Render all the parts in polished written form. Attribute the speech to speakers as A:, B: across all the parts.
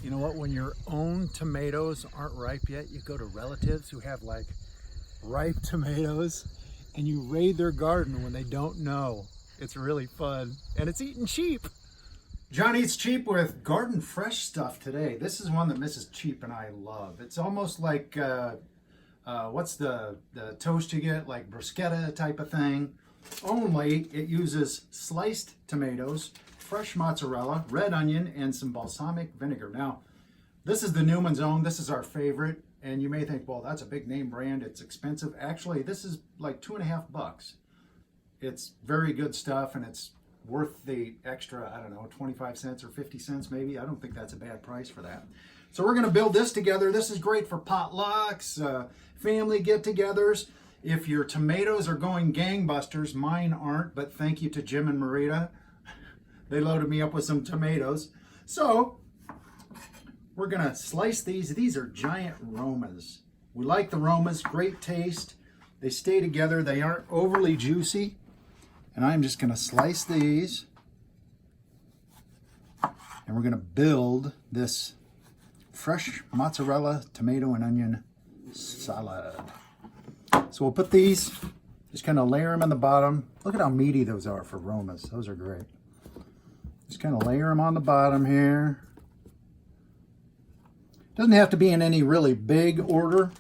A: You know what, when your own tomatoes aren't ripe yet, you go to relatives who have like ripe tomatoes and you raid their garden when they don't know. It's really fun and it's eating cheap. John Eats Cheap with garden fresh stuff today. This is one that Mrs. Cheap and I love. It's almost like, what's the toast you get, like bruschetta type of thing. Only it uses sliced tomatoes, fresh mozzarella, red onion, and some balsamic vinegar. Now, this is the Newman's Own. This is our favorite. And you may think, well, that's a big name brand. It's expensive. Actually, this is like $2.50. It's very good stuff, and it's worth the extra, I don't know, 25 cents or 50 cents maybe. I don't think that's a bad price for that. So we're going to build this together. This is great for potlucks, family get-togethers. If your tomatoes are going gangbusters, mine aren't, but thank you to Jim and Marita. They loaded me up with some tomatoes. So we're going to slice these. These are giant Romas. We like the Romas, great taste. They stay together. They aren't overly juicy. And I'm just going to slice these. And we're going to build this fresh mozzarella, tomato, and onion salad. So we'll put these, just kind of layer them on the bottom. Look at how meaty those are for Romas. Those are great. Just kind of layer them on the bottom here. Doesn't have to be in any really big order,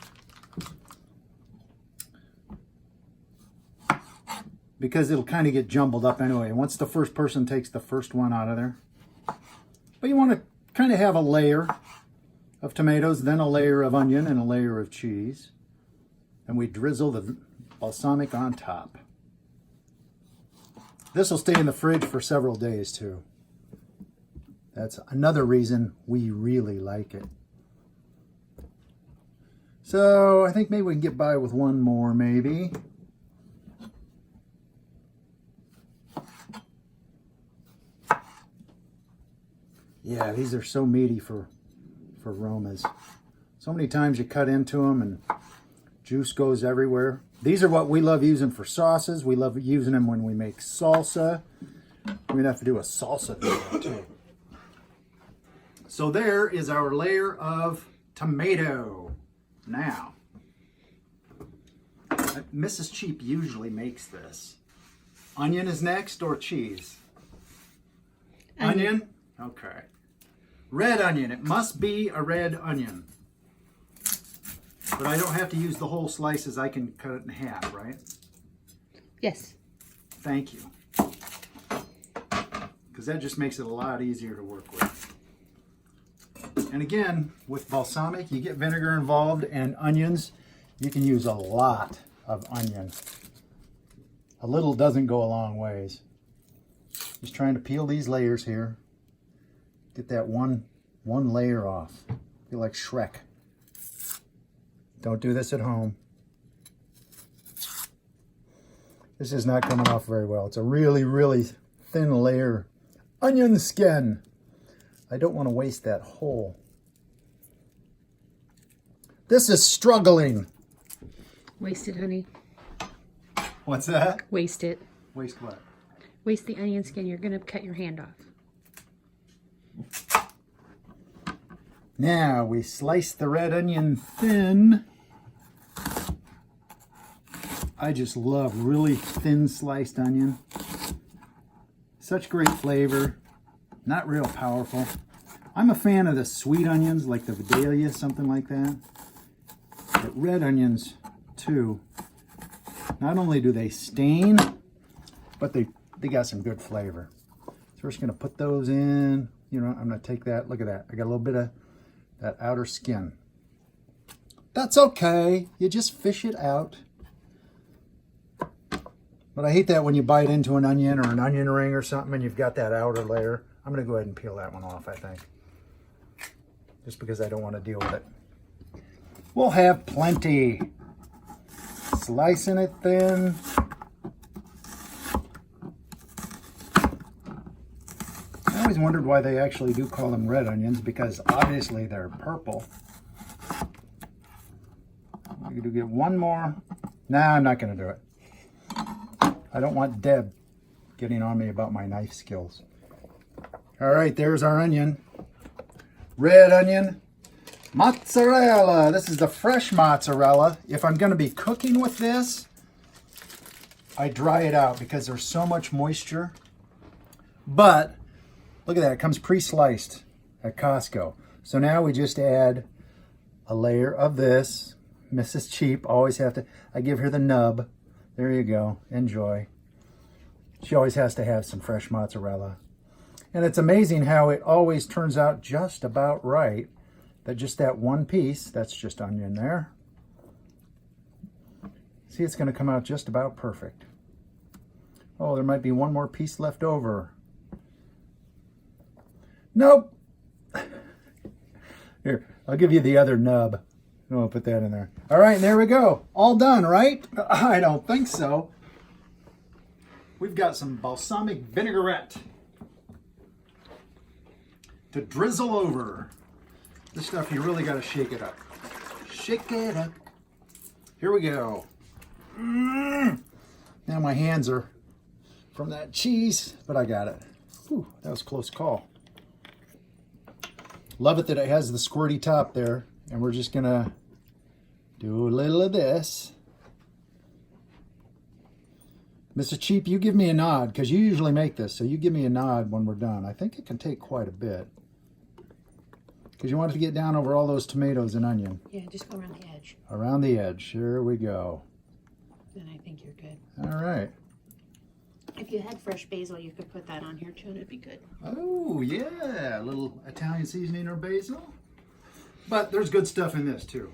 A: because it'll kind of get jumbled up anyway once the first person takes the first one out of there. But you want to kind of have a layer of tomatoes, then a layer of onion, and a layer of cheese. And we drizzle the balsamic on top. This will stay in the fridge for several days too. That's another reason we really like it. So I think maybe we can get by with one more maybe. Yeah, these are so meaty for Romas. So many times you cut into them and juice goes everywhere. These are what we love using for sauces. We love using them when we make salsa. We're going to have to do a salsa video too. So there is our layer of tomato. Now, Mrs. Cheap usually makes this. Onion is next or cheese? Onion? Okay. Red onion. It must be a red onion. But I don't have to use the whole slices. I can cut it in half, right?
B: Yes.
A: Thank you. Because that just makes it a lot easier to work with. And again, with balsamic, you get vinegar involved, and onions, you can use a lot of onion. A little doesn't go a long ways. Just trying to peel these layers here. Get that one layer off. Feel like Shrek. Don't do this at home. This is not coming off very well. It's a really, really thin layer. Onion skin. I don't want to waste that whole. This is struggling.
B: Waste it, honey.
A: What's that?
B: Waste it.
A: Waste what?
B: Waste the onion skin. You're going to cut your hand off.
A: Now we slice the red onion thin. I just love really thin sliced onion. Such great flavor. Not real powerful. I'm a fan of the sweet onions, like the Vidalia, something like that. But red onions, too. Not only do they stain, but they got some good flavor. So we're just going to put those in. You know, I'm going to take that. Look at that. I got a little bit of that outer skin. That's okay. You just fish it out. But I hate that when you bite into an onion or an onion ring or something and you've got that outer layer. I'm going to go ahead and peel that one off, I think. Just because I don't want to deal with it. We'll have plenty. Slicing it thin. I always wondered why they actually do call them red onions, because obviously they're purple. I'm going to get one more. Nah, I'm not going to do it. I don't want Deb getting on me about my knife skills. All right, there's our onion. red onion, mozzarella. This is the fresh mozzarella. If I'm going to be cooking with this, I dry it out because there's so much moisture. But look at that, it comes pre-sliced at Costco. So now we just add a layer of this. Mrs. Cheap, always have to, I give her the nub. There you go, enjoy. She always has to have some fresh mozzarella. And it's amazing how it always turns out just about right. That just that one piece, that's just onion there. See, it's gonna come out just about perfect. Oh, there might be one more piece left over. Nope. Here, I'll give you the other nub. I'll put that in there. All right, there we go. All done, right? I don't think so. We've got some balsamic vinaigrette to drizzle over. This stuff, you really got to shake it up. Shake it up. Here we go. Now my hands are from that cheese, but I got it. Whew, that was a close call. Love it that it has the squirty top there. And we're just gonna do a little of this. Mr. Cheap, you give me a nod, because you usually make this, so you give me a nod when we're done. I think it can take quite a bit. Because you want it to get down over all those tomatoes and onion.
B: Yeah, just go around the edge.
A: Around the edge. Here we go.
B: Then I think you're good.
A: All right.
B: If you had fresh basil, you could put that on here too, and it'd be good.
A: Oh, yeah. A little Italian seasoning or basil. But there's good stuff in this too.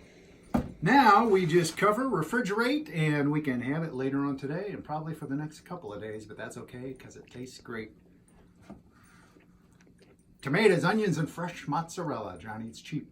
A: Now we just cover, refrigerate, and we can have it later on today and probably for the next couple of days, but that's okay because it tastes great. Tomatoes, onions, and fresh mozzarella. Johnny Eats Cheap.